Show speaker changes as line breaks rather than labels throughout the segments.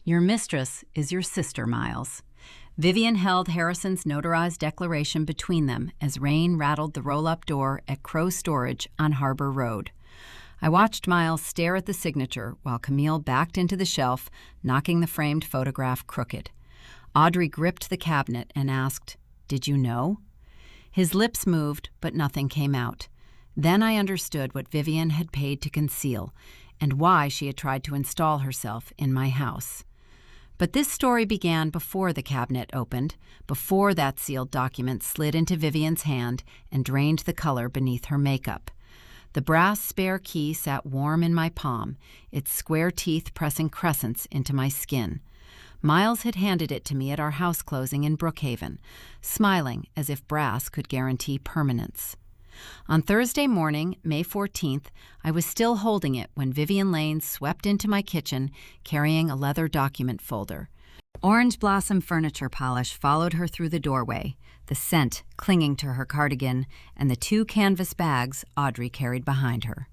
Your mistress is your sister, Miles. Vivian held Harrison's notarized declaration between them as rain rattled the roll-up door at Crow Storage on Harbor Road. I watched Miles stare at the signature while Camille backed into the shelf, knocking the framed photograph crooked. Audrey gripped the cabinet and asked, "Did you know?" His lips moved, but nothing came out. Then I understood what Vivian had paid to conceal and why she had tried to install herself in my house. But this story began before the cabinet opened, before that sealed document slid into Vivian's hand and drained the color beneath her makeup. The brass spare key sat warm in my palm, its square teeth pressing crescents into my skin. Miles had handed it to me at our house closing in Brookhaven, smiling as if brass could guarantee permanence. On Thursday morning, May 14th, I was still holding it when Vivian Lane swept into my kitchen carrying a leather document folder. Orange blossom furniture polish followed her through the doorway, the scent clinging to her cardigan and the 2 canvas bags Audrey carried behind her.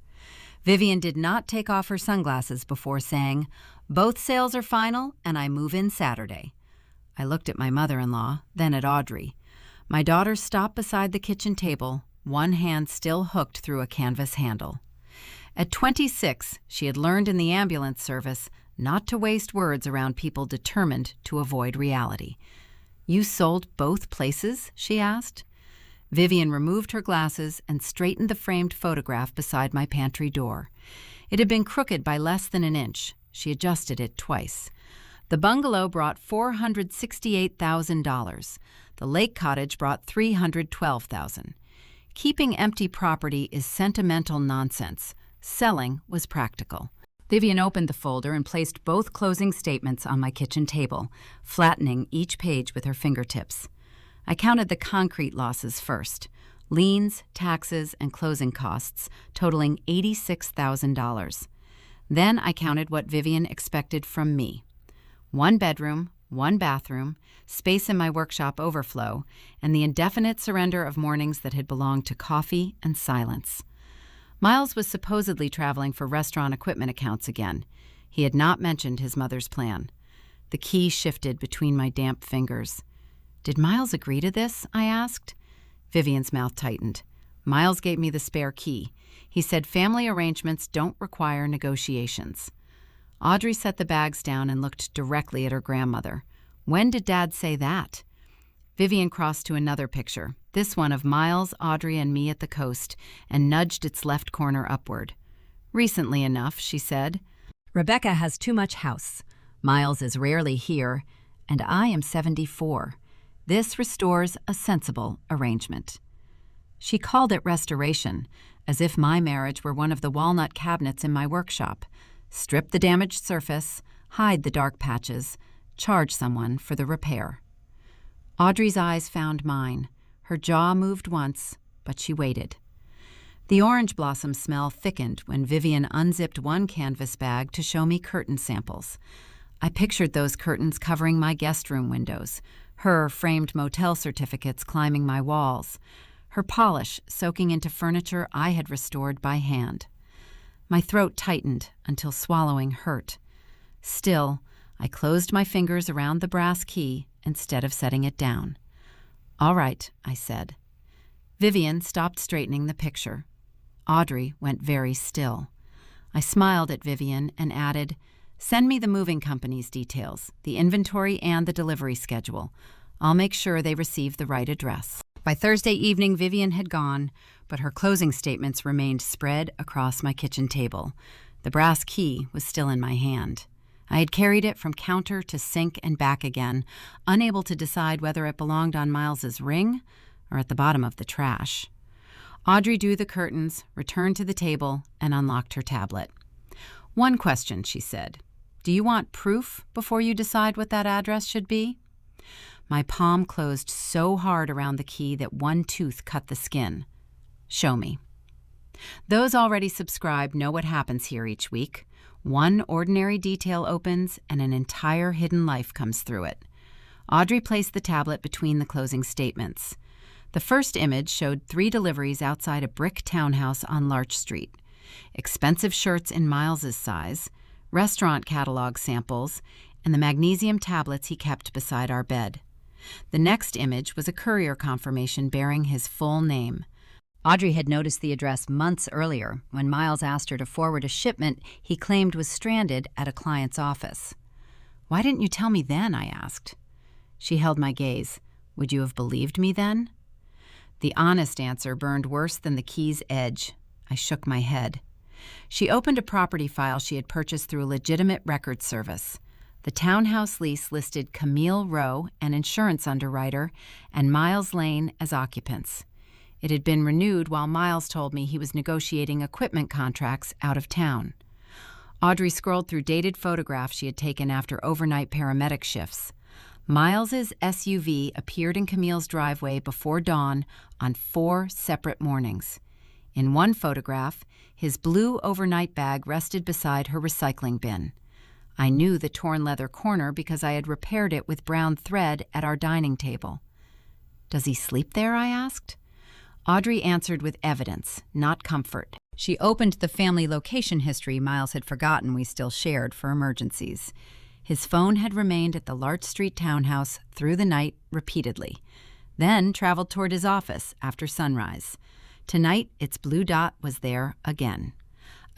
Vivian did not take off her sunglasses before saying, "Both sales are final and I move in Saturday." I looked at my mother-in-law, then at Audrey. My daughter stopped beside the kitchen table, one hand still hooked through a canvas handle. At 26, she had learned in the ambulance service not to waste words around people determined to avoid reality. "You sold both places?" she asked. Vivian removed her glasses and straightened the framed photograph beside my pantry door. It had been crooked by less than an inch. She adjusted it twice. The bungalow brought $468,000. The lake cottage brought $312,000. Keeping empty property is sentimental nonsense. Selling was practical. Vivian opened the folder and placed both closing statements on my kitchen table, flattening each page with her fingertips. I counted the concrete losses first: liens, taxes, and closing costs, totaling $86,000. Then I counted what Vivian expected from me: 1 bedroom, 1 bathroom, space in my workshop overflow, and the indefinite surrender of mornings that had belonged to coffee and silence. Miles was supposedly traveling for restaurant equipment accounts again. He had not mentioned his mother's plan. The key shifted between my damp fingers. "Did Miles agree to this?" I asked. Vivian's mouth tightened. Miles gave me the spare key. He said family arrangements don't require negotiations. Audrey set the bags down and looked directly at her grandmother. "When did Dad say that?" Vivian crossed to another picture, this one of Miles, Audrey, and me at the coast, and nudged its left corner upward. "Recently enough," she said. "Rebecca has too much house. Miles is rarely here, and I am 74. This restores a sensible arrangement." She called it restoration, as if my marriage were one of the walnut cabinets in my workshop. Strip the damaged surface, hide the dark patches, charge someone for the repair. Audrey's eyes found mine. Her jaw moved once, but she waited. The orange blossom smell thickened when Vivian unzipped one canvas bag to show me curtain samples. I pictured those curtains covering my guest room windows, her framed motel certificates climbing my walls, her polish soaking into furniture I had restored by hand. My throat tightened until swallowing hurt. Still, I closed my fingers around the brass key instead of setting it down. "All right," I said. Vivian stopped straightening the picture. Audrey went very still. I smiled at Vivian and added, "Send me the moving company's details, the inventory, and the delivery schedule. I'll make sure they receive the right address." By Thursday evening, Vivian had gone, but her closing statements remained spread across my kitchen table. The brass key was still in my hand. I had carried it from counter to sink and back again, unable to decide whether it belonged on Miles's ring or at the bottom of the trash. Audrey drew the curtains, returned to the table, and unlocked her tablet. "One question," she said. "Do you want proof before you decide what that address should be?" My palm closed so hard around the key that one tooth cut the skin. "Show me." Those already subscribed know what happens here each week. One ordinary detail opens and an entire hidden life comes through it. Audrey placed the tablet between the closing statements. The first image showed 3 deliveries outside a brick townhouse on Larch Street. Expensive shirts in Miles's size, restaurant catalog samples, and the magnesium tablets he kept beside our bed. The next image was a courier confirmation bearing his full name. Audrey had noticed the address months earlier when Miles asked her to forward a shipment he claimed was stranded at a client's office. "Why didn't you tell me then?" I asked. She held my gaze. "Would you have believed me then?" The honest answer burned worse than the key's edge. I shook my head. She opened a property file she had purchased through a legitimate record service. The townhouse lease listed Camille Rowe, an insurance underwriter, and Miles Lane as occupants. It had been renewed while Miles told me he was negotiating equipment contracts out of town. Audrey scrolled through dated photographs she had taken after overnight paramedic shifts. Miles's SUV appeared in Camille's driveway before dawn on 4 separate mornings. In one photograph, his blue overnight bag rested beside her recycling bin. I knew the torn leather corner because I had repaired it with brown thread at our dining table. "Does he sleep there?" I asked. Audrey answered with evidence, not comfort. She opened the family location history Miles had forgotten we still shared for emergencies. His phone had remained at the Larch Street townhouse through the night repeatedly, then traveled toward his office after sunrise. Tonight, its blue dot was there again.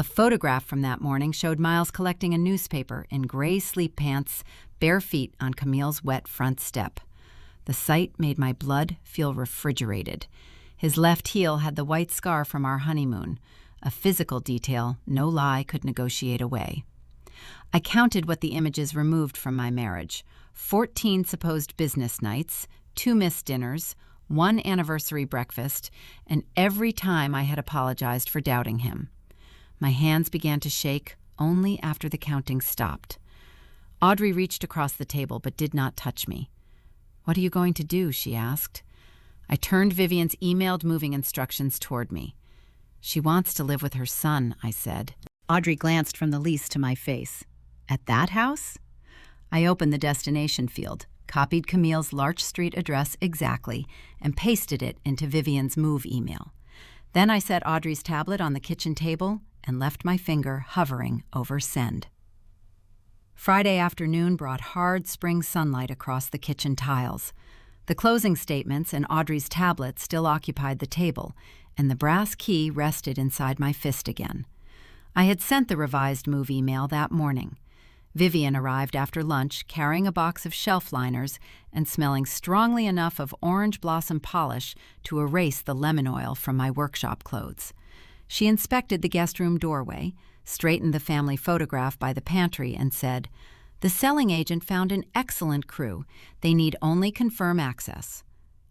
A photograph from that morning showed Miles collecting a newspaper in gray sleep pants, bare feet on Camille's wet front step. The sight made my blood feel refrigerated. His left heel had the white scar from our honeymoon, a physical detail no lie could negotiate away. I counted what the images removed from my marriage: 14 supposed business nights, 2 missed dinners, 1 anniversary breakfast, and every time I had apologized for doubting him. My hands began to shake only after the counting stopped. Audrey reached across the table but did not touch me. "What are you going to do?" she asked. I turned Vivian's emailed moving instructions toward me. "She wants to live with her son," I said. Audrey glanced from the lease to my face. "At that house?" I opened the destination field, copied Camille's Larch Street address exactly, and pasted it into Vivian's move email. Then I set Audrey's tablet on the kitchen table and left my finger hovering over send. Friday afternoon brought hard spring sunlight across the kitchen tiles. The closing statements and Audrey's tablet still occupied the table, and the brass key rested inside my fist again. I had sent the revised move email that morning. Vivian arrived after lunch carrying a box of shelf liners and smelling strongly enough of orange blossom polish to erase the lemon oil from my workshop clothes. She inspected the guest room doorway, straightened the family photograph by the pantry, and said, "The selling agent found an excellent crew. They need only confirm access."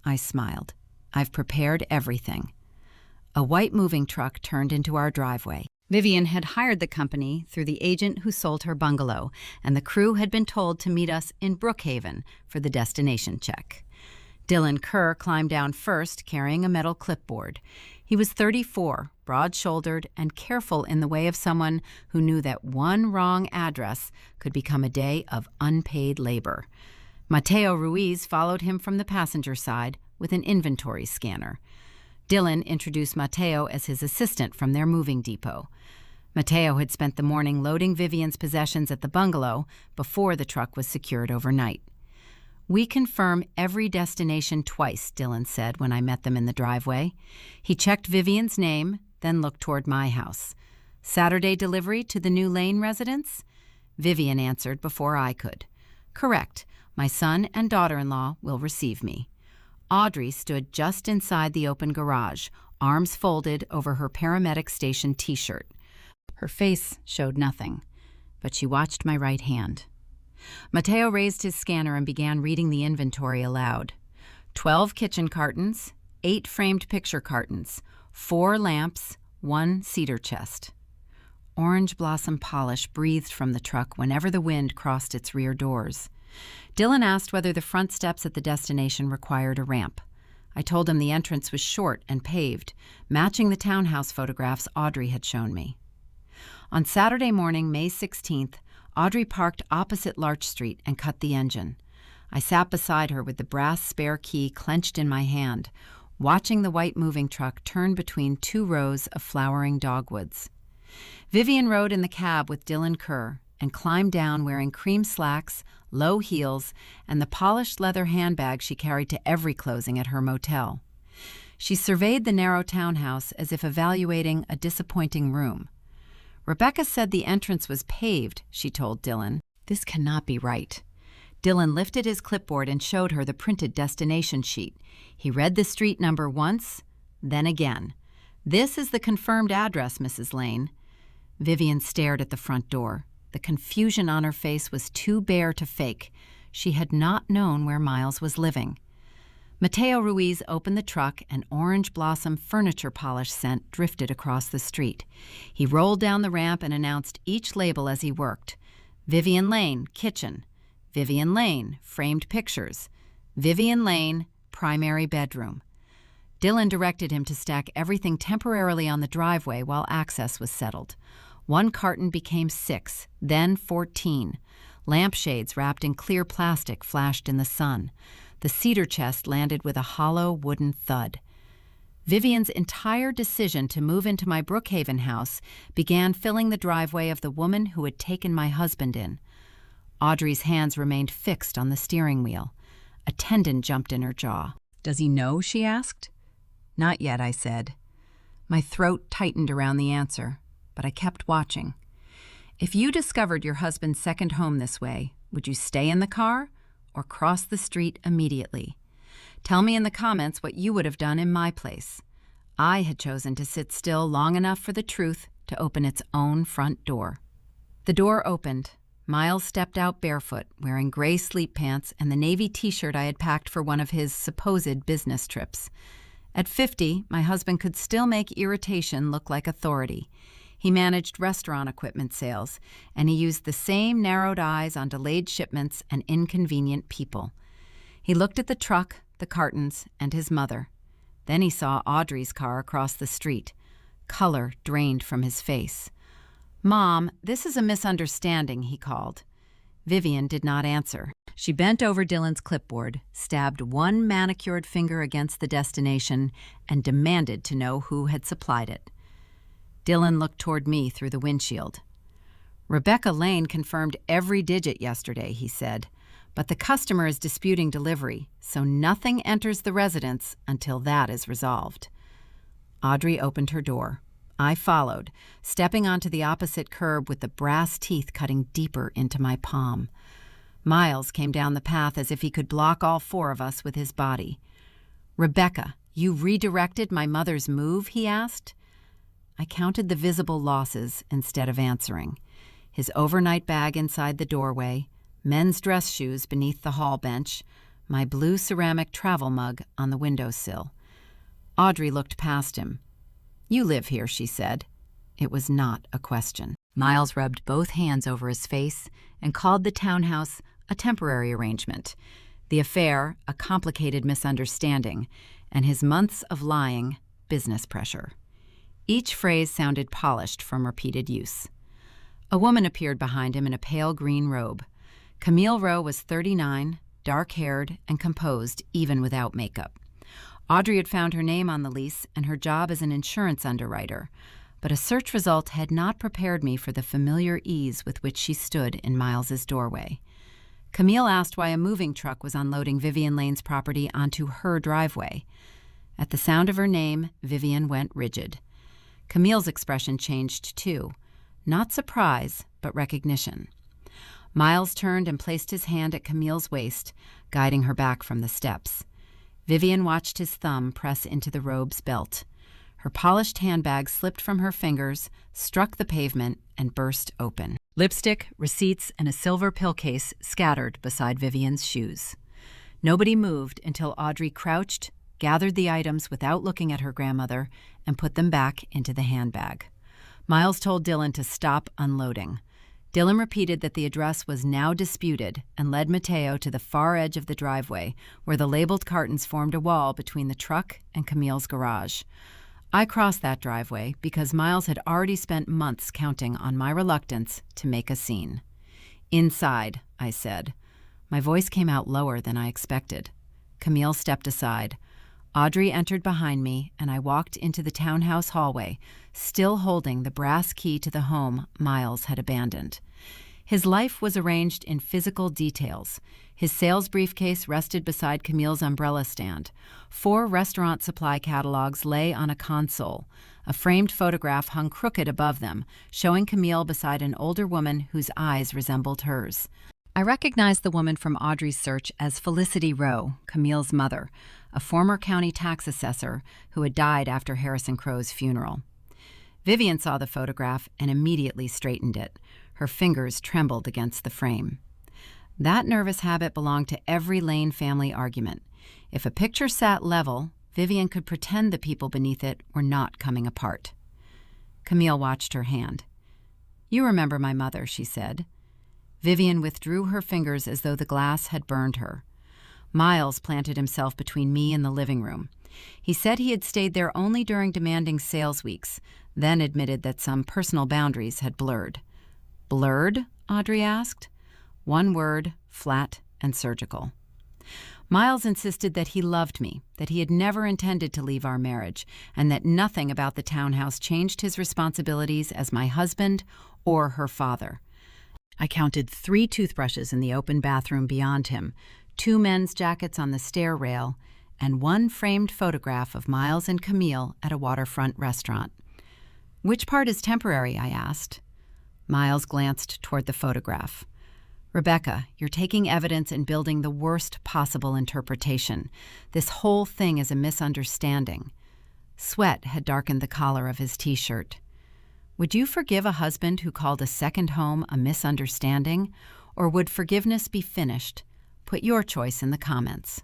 I smiled. "I've prepared everything." A white moving truck turned into our driveway. Vivian had hired the company through the agent who sold her bungalow, and the crew had been told to meet us in Brookhaven for the destination check. Dylan Kerr climbed down first, carrying a metal clipboard. He was 34, broad-shouldered, and careful in the way of someone who knew that one wrong address could become a day of unpaid labor. Mateo Ruiz followed him from the passenger side with an inventory scanner. Dylan introduced Mateo as his assistant from their moving depot. Mateo had spent the morning loading Vivian's possessions at the bungalow before the truck was secured overnight. "We confirm every destination twice," Dylan said when I met them in the driveway. He checked Vivian's name, then looked toward my house. "Saturday delivery to the New Lane residence?" Vivian answered before I could. "Correct. My son and daughter-in-law will receive me." Audrey stood just inside the open garage, arms folded over her paramedic station T-shirt. Her face showed nothing, but she watched my right hand. Mateo raised his scanner and began reading the inventory aloud. 12 kitchen cartons, 8 framed picture cartons, 4 lamps, 1 cedar chest. Orange blossom polish breathed from the truck whenever the wind crossed its rear doors. Dylan asked whether the front steps at the destination required a ramp. I told him the entrance was short and paved, matching the townhouse photographs Audrey had shown me. On Saturday morning, May 16th, Audrey parked opposite Larch Street and cut the engine. I sat beside her with the brass spare key clenched in my hand, watching the white moving truck turn between 2 rows of flowering dogwoods. Vivian rode in the cab with Dylan Kerr, and climbed down wearing cream slacks, low heels, and the polished leather handbag she carried to every closing at her motel. She surveyed the narrow townhouse as if evaluating a disappointing room. Rebecca said the entrance was paved, she told Dylan. This cannot be right. Dylan lifted his clipboard and showed her the printed destination sheet. He read the street number once, then again. This is the confirmed address, Mrs. Lane. Vivian stared at the front door. The confusion on her face was too bare to fake. She had not known where Miles was living. Mateo Ruiz opened the truck and orange blossom furniture polish scent drifted across the street. He rolled down the ramp and announced each label as he worked. Vivian Lane, kitchen. Vivian Lane, framed pictures. Vivian Lane, primary bedroom. Dylan directed him to stack everything temporarily on the driveway while access was settled. 1 carton became 6, then 14. Lampshades wrapped in clear plastic flashed in the sun. The cedar chest landed with a hollow wooden thud. Vivian's entire decision to move into my Brookhaven house began filling the driveway of the woman who had taken my husband in. Audrey's hands remained fixed on the steering wheel. A tendon jumped in her jaw. "Does he know?" she asked. "Not yet," I said. My throat tightened around the answer, but I kept watching. "If you discovered your husband's second home this way, would you stay in the car or cross the street immediately? Tell me in the comments what you would have done in my place." I had chosen to sit still long enough for the truth to open its own front door. The door opened. Miles stepped out barefoot, wearing gray sleep pants and the navy t-shirt I had packed for one of his supposed business trips. At 50, my husband could still make irritation look like authority. He managed restaurant equipment sales, and he used the same narrowed eyes on delayed shipments and inconvenient people. He looked at the truck, the cartons, and his mother. Then he saw Audrey's car across the street. Color drained from his face. "Mom, this is a misunderstanding," he called. Vivian did not answer. She bent over Dylan's clipboard, stabbed 1 manicured finger against the destination, and demanded to know who had supplied it. Dylan looked toward me through the windshield. "Rebecca Lane confirmed every digit yesterday," he said, "but the customer is disputing delivery, so nothing enters the residence until that is resolved." Audrey opened her door. I followed, stepping onto the opposite curb with the brass teeth cutting deeper into my palm. Miles came down the path as if he could block all 4 of us with his body. "Rebecca, you redirected my mother's move?" he asked. I counted the visible losses instead of answering. His overnight bag inside the doorway, men's dress shoes beneath the hall bench, my blue ceramic travel mug on the windowsill. Audrey looked past him. "You live here," she said. It was not a question. Miles rubbed both hands over his face and called the townhouse a temporary arrangement, the affair a complicated misunderstanding, and his months of lying business pressure. Each phrase sounded polished from repeated use. A woman appeared behind him in a pale green robe. Camille Rowe was 39, dark-haired, and composed even without makeup. Audrey had found her name on the lease and her job as an insurance underwriter, but a search result had not prepared me for the familiar ease with which she stood in Miles's doorway. Camille asked why a moving truck was unloading Vivian Lane's property onto her driveway. At the sound of her name, Vivian went rigid. Camille's expression changed too. Not surprise, but recognition. Miles turned and placed his hand at Camille's waist, guiding her back from the steps. Vivian watched his thumb press into the robe's belt. Her polished handbag slipped from her fingers, struck the pavement, and burst open. Lipstick, receipts, and a silver pill case scattered beside Vivian's shoes. Nobody moved until Audrey crouched, gathered the items without looking at her grandmother, and put them back into the handbag. Miles told Dylan to stop unloading. Dylan repeated that the address was now disputed and led Mateo to the far edge of the driveway, where the labeled cartons formed a wall between the truck and Camille's garage. I crossed that driveway because Miles had already spent months counting on my reluctance to make a scene. "Inside," I said. My voice came out lower than I expected. Camille stepped aside. Audrey entered behind me, and I walked into the townhouse hallway, still holding the brass key to the home Miles had abandoned. His life was arranged in physical details. His sales briefcase rested beside Camille's umbrella stand. 4 restaurant supply catalogs lay on a console. A framed photograph hung crooked above them, showing Camille beside an older woman whose eyes resembled hers. I recognized the woman from Audrey's search as Felicity Rowe, Camille's mother, a former county tax assessor who had died after Harrison Crow's funeral. Vivian saw the photograph and immediately straightened it. Her fingers trembled against the frame. That nervous habit belonged to every Lane family argument. If a picture sat level, Vivian could pretend the people beneath it were not coming apart. Camille watched her hand. "You remember my mother," she said. Vivian withdrew her fingers as though the glass had burned her. Miles planted himself between me and the living room. He said he had stayed there only during demanding sales weeks, then admitted that some personal boundaries had blurred. "Blurred?" Audrey asked. One word, flat and surgical. Miles insisted that he loved me, that he had never intended to leave our marriage, and that nothing about the townhouse changed his responsibilities as my husband or her father. I counted 3 toothbrushes in the open bathroom beyond him, 2 men's jackets on the stair rail, and 1 framed photograph of Miles and Camille at a waterfront restaurant. "Which part is temporary?" I asked. Miles glanced toward the photograph. "Rebecca, you're taking evidence and building the worst possible interpretation. This whole thing is a misunderstanding." Sweat had darkened the collar of his T-shirt. "Would you forgive a husband who called a second home a misunderstanding, or would forgiveness be finished? Put your choice in the comments."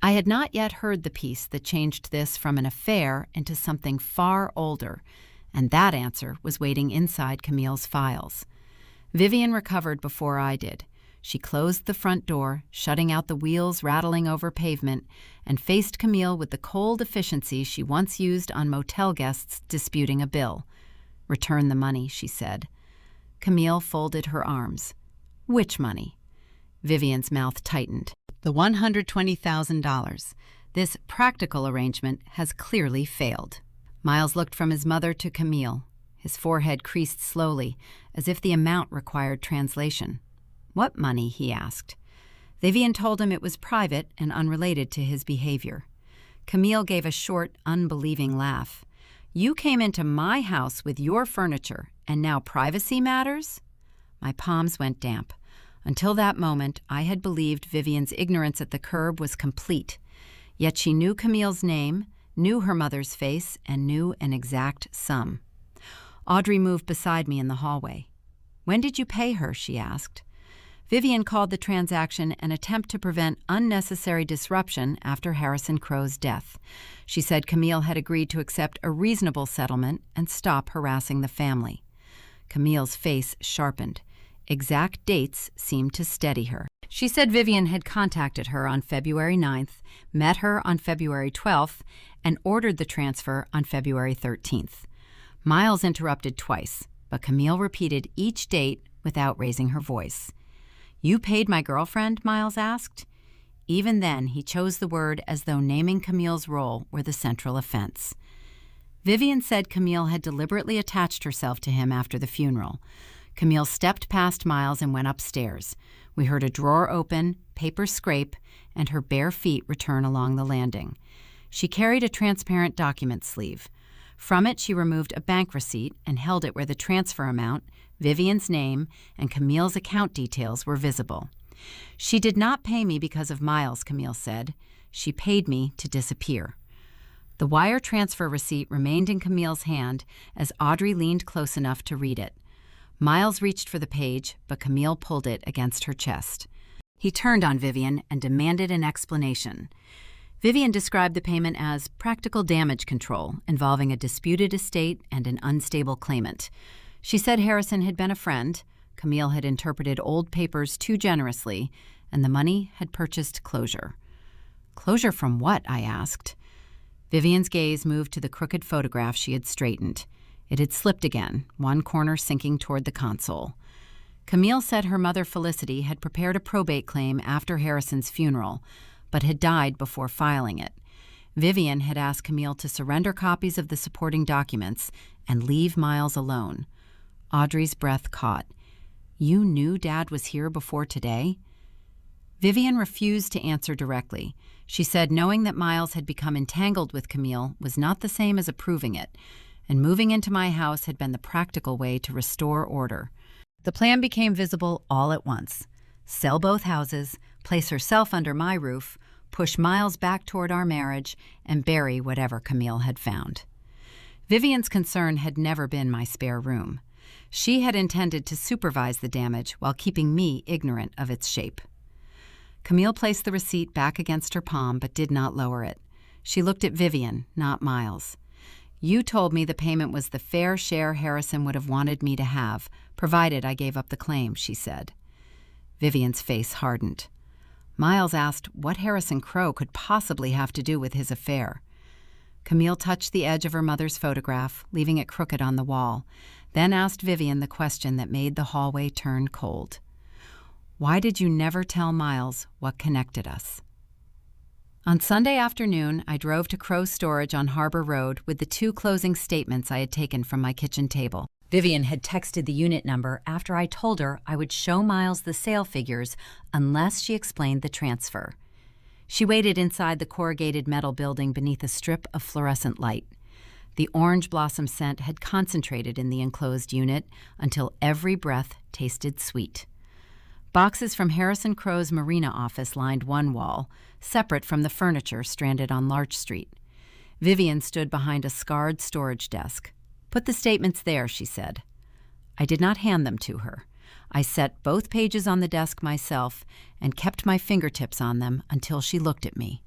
I had not yet heard the piece that changed this from an affair into something far older, and that answer was waiting inside Camille's files. Vivian recovered before I did. She closed the front door, shutting out the wheels rattling over pavement, and faced Camille with the cold efficiency she once used on motel guests disputing a bill. "Return the money," she said. Camille folded her arms. "Which money?" Vivian's mouth tightened. "The $120,000. This practical arrangement has clearly failed." Miles looked from his mother to Camille. His forehead creased slowly, as if the amount required translation. "What money?" he asked. Vivian told him it was private and unrelated to his behavior. Camille gave a short, unbelieving laugh. "You came into my house with your furniture, and now privacy matters?" My palms went damp. Until that moment, I had believed Vivian's ignorance at the curb was complete. Yet she knew Camille's name, knew her mother's face, and knew an exact sum. Audrey moved beside me in the hallway. "When did you pay her?" she asked. Vivian called the transaction an attempt to prevent unnecessary disruption after Harrison Crow's death. She said Camille had agreed to accept a reasonable settlement and stop harassing the family. Camille's face sharpened. Exact dates seemed to steady her. She said Vivian had contacted her on February 9th, met her on February 12th, and ordered the transfer on February 13th. Miles interrupted twice, but Camille repeated each date without raising her voice. "You paid my girlfriend?" Miles asked. Even then, he chose the word as though naming Camille's role were the central offense. Vivian said Camille had deliberately attached herself to him after the funeral. Camille stepped past Miles and went upstairs. We heard a drawer open, paper scrape, and her bare feet return along the landing. She carried a transparent document sleeve. From it, she removed a bank receipt and held it where the transfer amount, Vivian's name, and Camille's account details were visible. "She did not pay me because of Miles," Camille said. "She paid me to disappear." The wire transfer receipt remained in Camille's hand as Audrey leaned close enough to read it. Miles reached for the page, but Camille pulled it against her chest. He turned on Vivian and demanded an explanation. Vivian described the payment as practical damage control involving a disputed estate and an unstable claimant. She said Harrison had been a friend, Camille had interpreted old papers too generously, and the money had purchased closure. "Closure from what?" I asked. Vivian's gaze moved to the crooked photograph she had straightened. It had slipped again, one corner sinking toward the console. Camille said her mother Felicity had prepared a probate claim after Harrison's funeral, but had died before filing it. Vivian had asked Camille to surrender copies of the supporting documents and leave Miles alone. Audrey's breath caught. You knew Dad was here before today? Vivian refused to answer directly. She said knowing that Miles had become entangled with Camille was not the same as approving it, and moving into my house had been the practical way to restore order. The plan became visible all at once. Sell both houses, place herself under my roof, push Miles back toward our marriage, and bury whatever Camille had found. Vivian's concern had never been my spare room. She had intended to supervise the damage while keeping me ignorant of its shape. Camille placed the receipt back against her palm but did not lower it. She looked at Vivian, not Miles. You told me the payment was the fair share Harrison would have wanted me to have, provided I gave up the claim, she said. Vivian's face hardened. Miles asked what Harrison Crowe could possibly have to do with his affair. Camille touched the edge of her mother's photograph, leaving it crooked on the wall, then asked Vivian the question that made the hallway turn cold. Why did you never tell Miles what connected us? On Sunday afternoon, I drove to Crow's storage on Harbor Road with the 2 closing statements I had taken from my kitchen table. Vivian had texted the unit number after I told her I would show Miles the sale figures unless she explained the transfer. She waited inside the corrugated metal building beneath a strip of fluorescent light. The orange blossom scent had concentrated in the enclosed unit until every breath tasted sweet. Boxes from Harrison Crowe's marina office lined one wall, separate from the furniture stranded on Larch Street. Vivian stood behind a scarred storage desk. Put the statements there, she said. I did not hand them to her. I set both pages on the desk myself and kept my fingertips on them until she looked at me.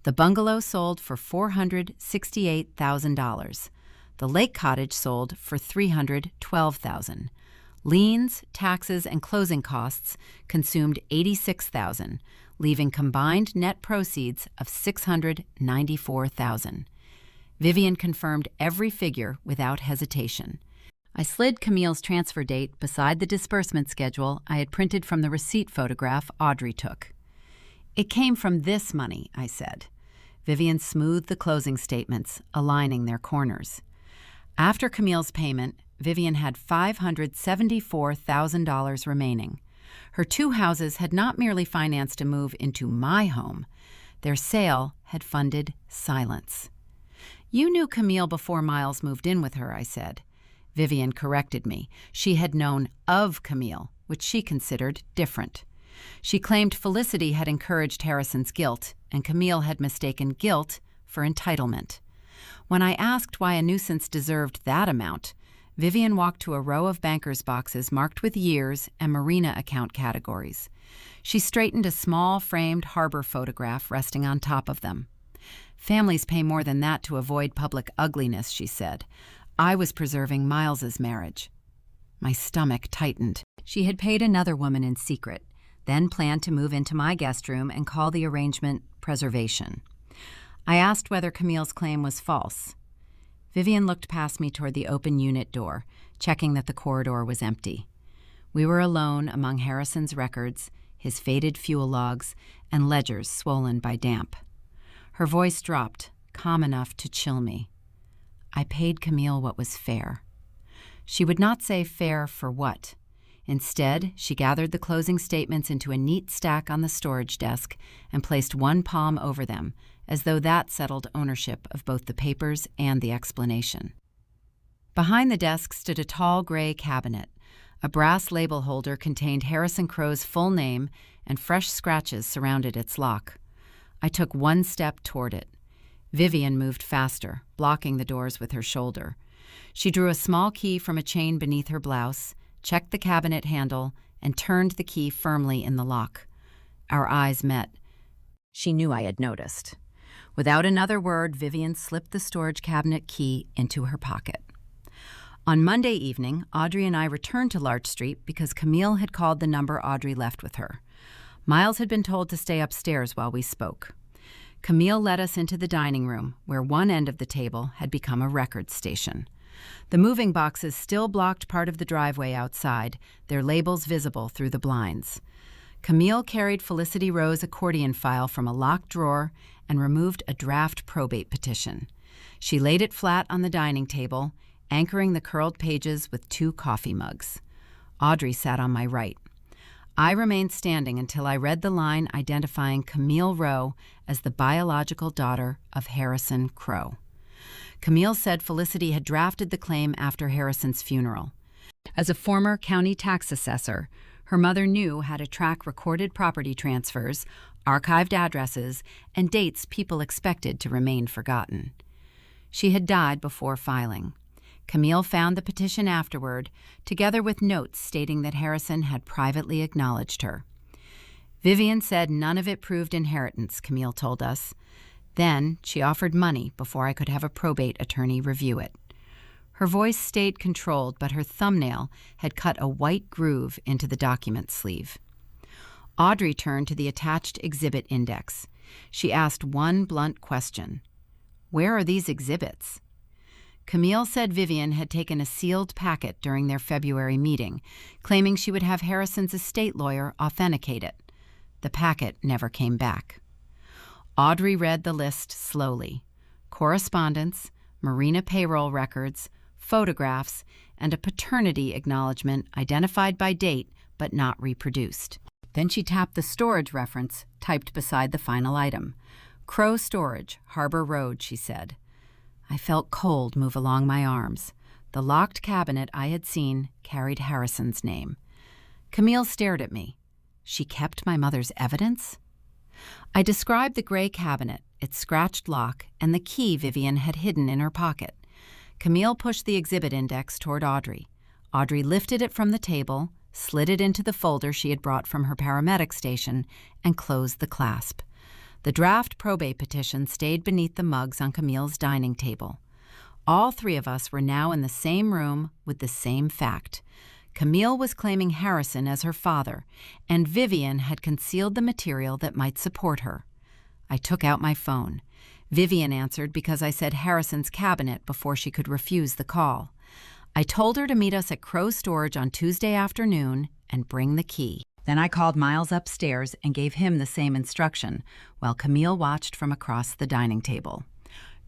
The bungalow sold for $468,000. The lake cottage sold for $312,000. Liens, taxes, and closing costs consumed $86,000, leaving combined net proceeds of $694,000. Vivian confirmed every figure without hesitation. I slid Camille's transfer date beside the disbursement schedule I had printed from the receipt photograph Audrey took. It came from this money, I said. Vivian smoothed the closing statements, aligning their corners. After Camille's payment, Vivian had $574,000 remaining. Her 2 houses had not merely financed a move into my home. Their sale had funded silence. You knew Camille before Miles moved in with her, I said. Vivian corrected me. She had known of Camille, which she considered different. She claimed Felicity had encouraged Harrison's guilt, and Camille had mistaken guilt for entitlement. When I asked why a nuisance deserved that amount, Vivian walked to a row of bankers' boxes marked with years and marina account categories. She straightened a small framed harbor photograph resting on top of them. Families pay more than that to avoid public ugliness, she said. I was preserving Miles's marriage. My stomach tightened. She had paid another woman in secret, then planned to move into my guest room and call the arrangement preservation. I asked whether Camille's claim was false. Vivian looked past me toward the open unit door, checking that the corridor was empty. We were alone among Harrison's records, his faded fuel logs, and ledgers swollen by damp. Her voice dropped, calm enough to chill me. I paid Camille what was fair. She would not say fair for what. Instead, she gathered the closing statements into a neat stack on the storage desk and placed one palm over them, as though that settled ownership of both the papers and the explanation. Behind the desk stood a tall gray cabinet. A brass label holder contained Harrison Crowe's full name, and fresh scratches surrounded its lock. I took one step toward it. Vivian moved faster, blocking the doors with her shoulder. She drew a small key from a chain beneath her blouse, checked the cabinet handle, and turned the key firmly in the lock. Our eyes met. She knew I had noticed. Without another word, Vivian slipped the storage cabinet key into her pocket. On Monday evening, Audrey and I returned to Larch Street because Camille had called the number Audrey left with her. Miles had been told to stay upstairs while we spoke. Camille led us into the dining room, where one end of the table had become a record station. The moving boxes still blocked part of the driveway outside, their labels visible through the blinds. Camille carried Felicity Rowe's accordion file from a locked drawer and removed a draft probate petition. She laid it flat on the dining table, anchoring the curled pages with 2 coffee mugs. Audrey sat on my right. I remained standing until I read the line identifying Camille Rowe as the biological daughter of Harrison Crowe. Camille said Felicity had drafted the claim after Harrison's funeral. As a former county tax assessor, her mother knew how to track recorded property transfers, archived addresses, and dates people expected to remain forgotten. She had died before filing. Camille found the petition afterward, together with notes stating that Harrison had privately acknowledged her. Vivian said none of it proved inheritance, Camille told us. Then she offered money before I could have a probate attorney review it. Her voice stayed controlled, but her thumbnail had cut a white groove into the document sleeve. Audrey turned to the attached exhibit index. She asked one blunt question. "Where are these exhibits?" Camille said Vivian had taken a sealed packet during their February meeting, claiming she would have Harrison's estate lawyer authenticate it. The packet never came back. Audrey read the list slowly. Correspondence, marina payroll records, photographs, and a paternity acknowledgement identified by date but not reproduced. Then she tapped the storage reference typed beside the final item. Crow Storage, Harbor Road, she said. I felt cold move along my arms. The locked cabinet I had seen carried Harrison's name. Camille stared at me. She kept my mother's evidence? I described the gray cabinet, its scratched lock, and the key Vivian had hidden in her pocket. Camille pushed the exhibit index toward Audrey. Audrey lifted it from the table, slid it into the folder she had brought from her paramedic station, and closed the clasp. The draft probate petition stayed beneath the mugs on Camille's dining table. All three of us were now in the same room with the same fact. Camille was claiming Harrison as her father, and Vivian had concealed the material that might support her. I took out my phone. Vivian answered because I said Harrison's cabinet before she could refuse the call. I told her to meet us at Crow Storage on Tuesday afternoon and bring the key. Then I called Miles upstairs and gave him the same instruction, while Camille watched from across the dining table.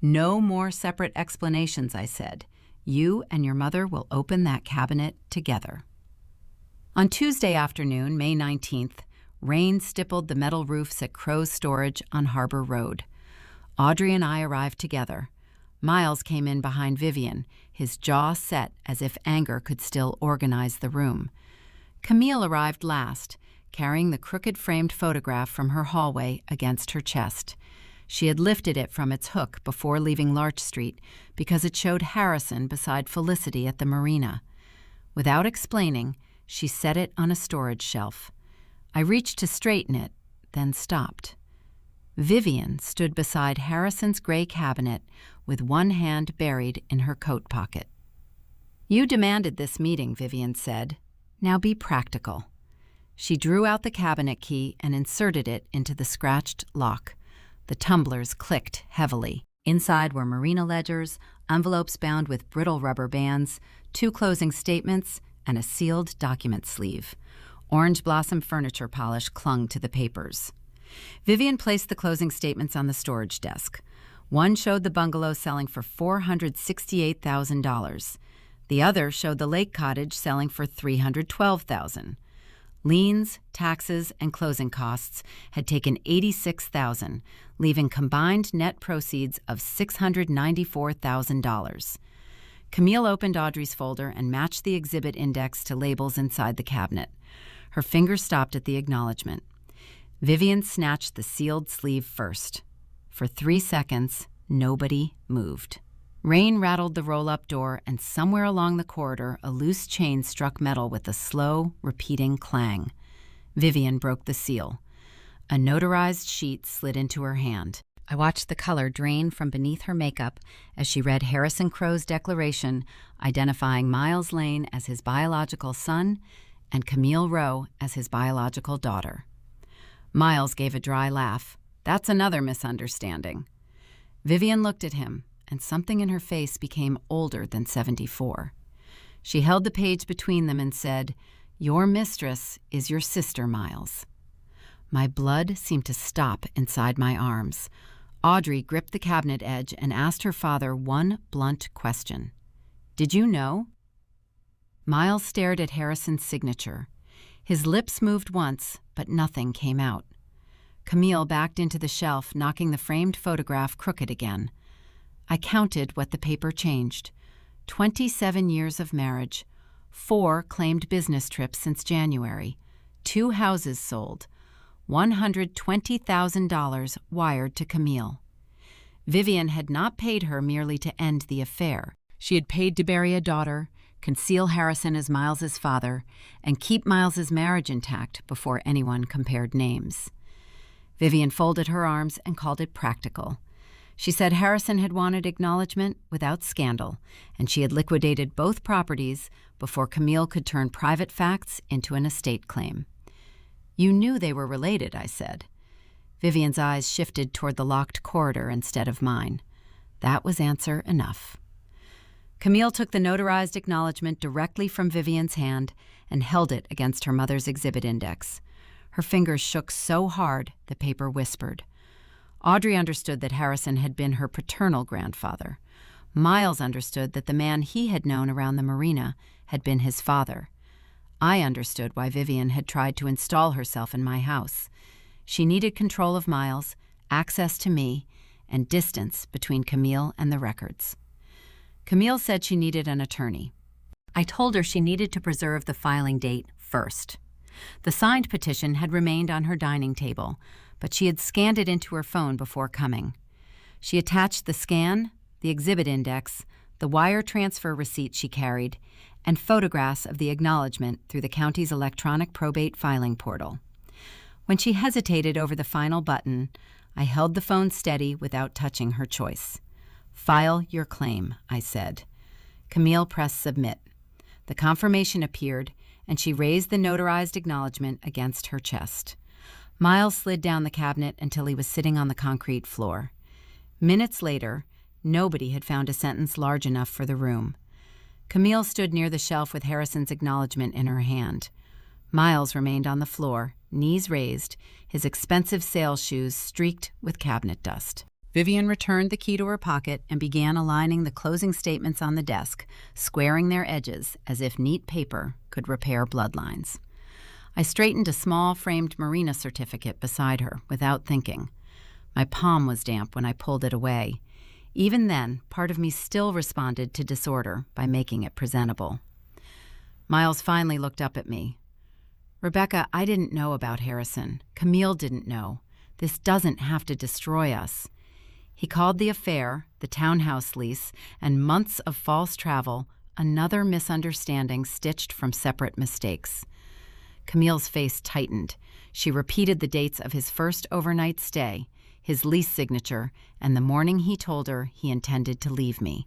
No more separate explanations, I said. You and your mother will open that cabinet together. On Tuesday afternoon, May 19th, rain stippled the metal roofs at Crow Storage on Harbor Road. Audrey and I arrived together. Miles came in behind Vivian, his jaw set as if anger could still organize the room. Camille arrived last, carrying the crooked-framed photograph from her hallway against her chest. She had lifted it from its hook before leaving Larch Street because it showed Harrison beside Felicity at the marina. Without explaining, she set it on a storage shelf. I reached to straighten it, then stopped. Vivian stood beside Harrison's gray cabinet with one hand buried in her coat pocket. "You demanded this meeting," Vivian said. "Now be practical." She drew out the cabinet key and inserted it into the scratched lock. The tumblers clicked heavily. Inside were marina ledgers, envelopes bound with brittle rubber bands, 2 closing statements, and a sealed document sleeve. Orange blossom furniture polish clung to the papers. Vivian placed the closing statements on the storage desk. One showed the bungalow selling for $468,000. The other showed the lake cottage selling for $312,000. Liens, taxes, and closing costs had taken $86,000, leaving combined net proceeds of $694,000. Camille opened Audrey's folder and matched the exhibit index to labels inside the cabinet. Her finger stopped at the acknowledgement. Vivian snatched the sealed sleeve first. For 3 seconds, nobody moved. Rain rattled the roll-up door, and somewhere along the corridor, a loose chain struck metal with a slow, repeating clang. Vivian broke the seal. A notarized sheet slid into her hand. I watched the color drain from beneath her makeup as she read Harrison Crowe's declaration identifying Miles Lane as his biological son and Camille Rowe as his biological daughter. Miles gave a dry laugh. "That's another misunderstanding." Vivian looked at him, and something in her face became older than 74. She held the page between them and said, "Your mistress is your sister, Miles." My blood seemed to stop inside my arms. Audrey gripped the cabinet edge and asked her father one blunt question. "Did you know?" Miles stared at Harrison's signature. His lips moved once, but nothing came out. Camille backed into the shelf, knocking the framed photograph crooked again. I counted what the paper changed. 27 years of marriage, 4 claimed business trips since January, 2 houses sold, $120,000 wired to Camille. Vivian had not paid her merely to end the affair. She had paid to bury a daughter, conceal Harrison as Miles's father, and keep Miles's marriage intact before anyone compared names. Vivian folded her arms and called it practical. She said Harrison had wanted acknowledgement without scandal, and she had liquidated both properties before Camille could turn private facts into an estate claim. You knew they were related, I said. Vivian's eyes shifted toward the locked corridor instead of mine. That was answer enough. Camille took the notarized acknowledgement directly from Vivian's hand and held it against her mother's exhibit index. Her fingers shook so hard the paper whispered. Audrey understood that Harrison had been her paternal grandfather. Miles understood that the man he had known around the marina had been his father. I understood why Vivian had tried to install herself in my house. She needed control of Miles, access to me, and distance between Camille and the records. Camille said she needed an attorney. I told her she needed to preserve the filing date first. The signed petition had remained on her dining table, but she had scanned it into her phone before coming. She attached the scan, the exhibit index, the wire transfer receipt she carried, and photographs of the acknowledgement through the county's electronic probate filing portal. When she hesitated over the final button, I held the phone steady without touching her choice. File your claim, I said. Camille pressed submit. The confirmation appeared, and she raised the notarized acknowledgement against her chest. Miles slid down the cabinet until he was sitting on the concrete floor. Minutes later, nobody had found a sentence large enough for the room. Camille stood near the shelf with Harrison's acknowledgement in her hand. Miles remained on the floor, knees raised, his expensive sales shoes streaked with cabinet dust. Vivian returned the key to her pocket and began aligning the closing statements on the desk, squaring their edges as if neat paper could repair bloodlines. I straightened a small framed marina certificate beside her without thinking. My palm was damp when I pulled it away. Even then, part of me still responded to disorder by making it presentable. Miles finally looked up at me. Rebecca, I didn't know about Harrison. Camille didn't know. This doesn't have to destroy us. He called the affair, the townhouse lease, and months of false travel another misunderstanding stitched from separate mistakes. Camille's face tightened. She repeated the dates of his first overnight stay, his lease signature, and the morning he told her he intended to leave me.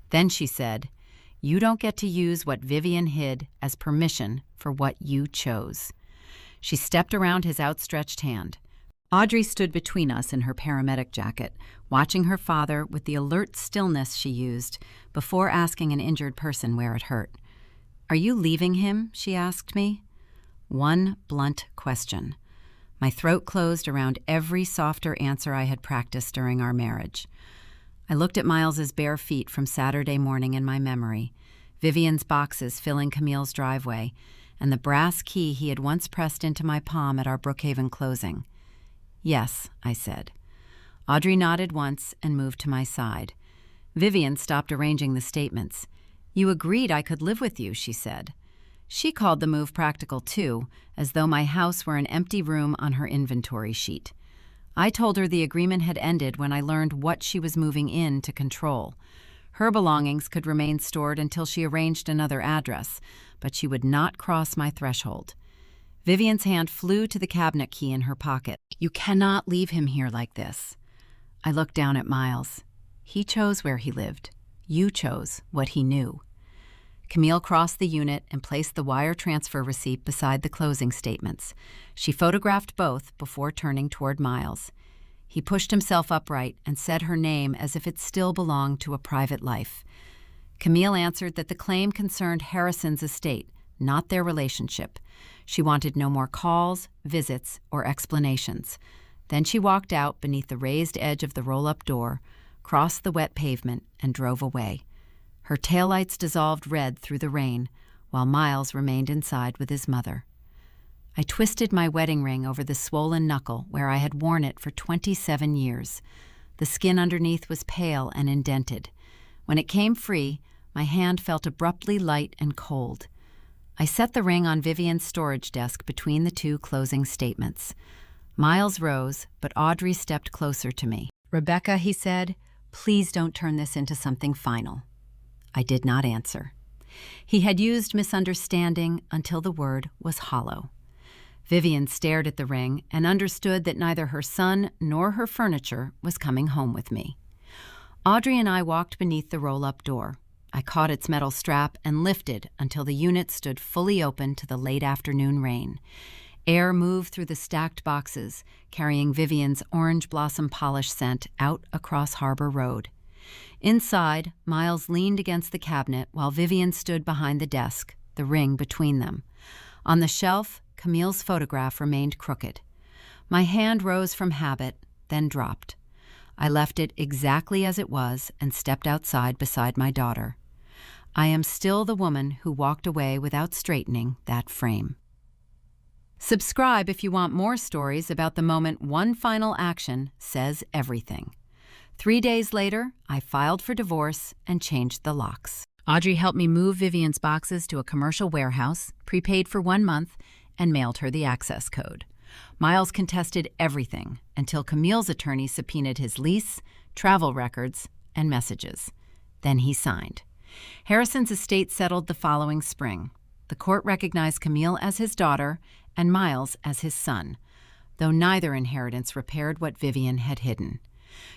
Then she said, "You don't get to use what Vivian hid as permission for what you chose." She stepped around his outstretched hand. Audrey stood between us in her paramedic jacket, watching her father with the alert stillness she used before asking an injured person where it hurt. "Are you leaving him?" she asked me. One blunt question. My throat closed around every softer answer I had practiced during our marriage. I looked at Miles's bare feet from Saturday morning in my memory, Vivian's boxes filling Camille's driveway, and the brass key he had once pressed into my palm at our Brookhaven closing. "Yes," I said. Audrey nodded once and moved to my side. Vivian stopped arranging the statements. "You agreed I could live with you," she said. She called the move practical, too, as though my house were an empty room on her inventory sheet. I told her the agreement had ended when I learned what she was moving in to control. Her belongings could remain stored until she arranged another address, but she would not cross my threshold. Vivian's hand flew to the cabinet key in her pocket. "You cannot leave him here like this." I looked down at Miles. He chose where he lived. You chose what he knew. Camille crossed the unit and placed the wire transfer receipt beside the closing statements. She photographed both before turning toward Miles. He pushed himself upright and said her name as if it still belonged to a private life. Camille answered that the claim concerned Harrison's estate, not their relationship. She wanted no more calls, visits, or explanations. Then she walked out beneath the raised edge of the roll-up door, crossed the wet pavement, and drove away. Her taillights dissolved red through the rain, while Miles remained inside with his mother. I twisted my wedding ring over the swollen knuckle where I had worn it for 27 years. The skin underneath was pale and indented. When it came free, my hand felt abruptly light and cold. I set the ring on Vivian's storage desk between the two closing statements. Miles rose, but Audrey stepped closer to me. "Rebecca," he said, "please don't turn this into something final." I did not answer. He had used misunderstanding until the word was hollow. Vivian stared at the ring and understood that neither her son nor her furniture was coming home with me. Audrey and I walked beneath the roll-up door. I caught its metal strap and lifted until the unit stood fully open to the late afternoon rain. Air moved through the stacked boxes, carrying Vivian's orange blossom polish scent out across Harbor Road. Inside, Miles leaned against the cabinet while Vivian stood behind the desk, the ring between them. On the shelf, Camille's photograph remained crooked. My hand rose from habit, then dropped. I left it exactly as it was and stepped outside beside my daughter. I am still the woman who walked away without straightening that frame. Subscribe if you want more stories about the moment one final action says everything. 3 days later, I filed for divorce and changed the locks. Audrey helped me move Vivian's boxes to a commercial warehouse, prepaid for 1 month, and mailed her the access code. Miles contested everything until Camille's attorney subpoenaed his lease, travel records, and messages. Then he signed. Harrison's estate settled the following spring. The court recognized Camille as his daughter and Miles as his son, though neither inheritance repaired what Vivian had hidden.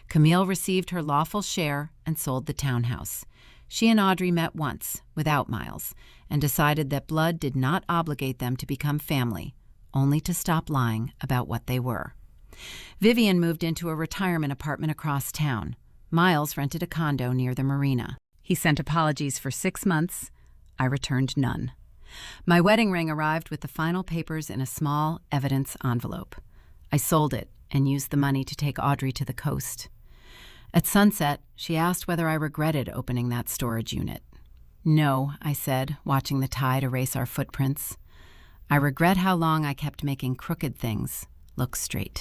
Camille received her lawful share and sold the townhouse. She and Audrey met once, without Miles, and decided that blood did not obligate them to become family, only to stop lying about what they were. Vivian moved into a retirement apartment across town. Miles rented a condo near the marina. He sent apologies for 6 months. I returned none. My wedding ring arrived with the final papers in a small evidence envelope. I sold it and used the money to take Audrey to the coast. At sunset, she asked whether I regretted opening that storage unit. "No," I said, watching the tide erase our footprints. "I regret how long I kept making crooked things look straight."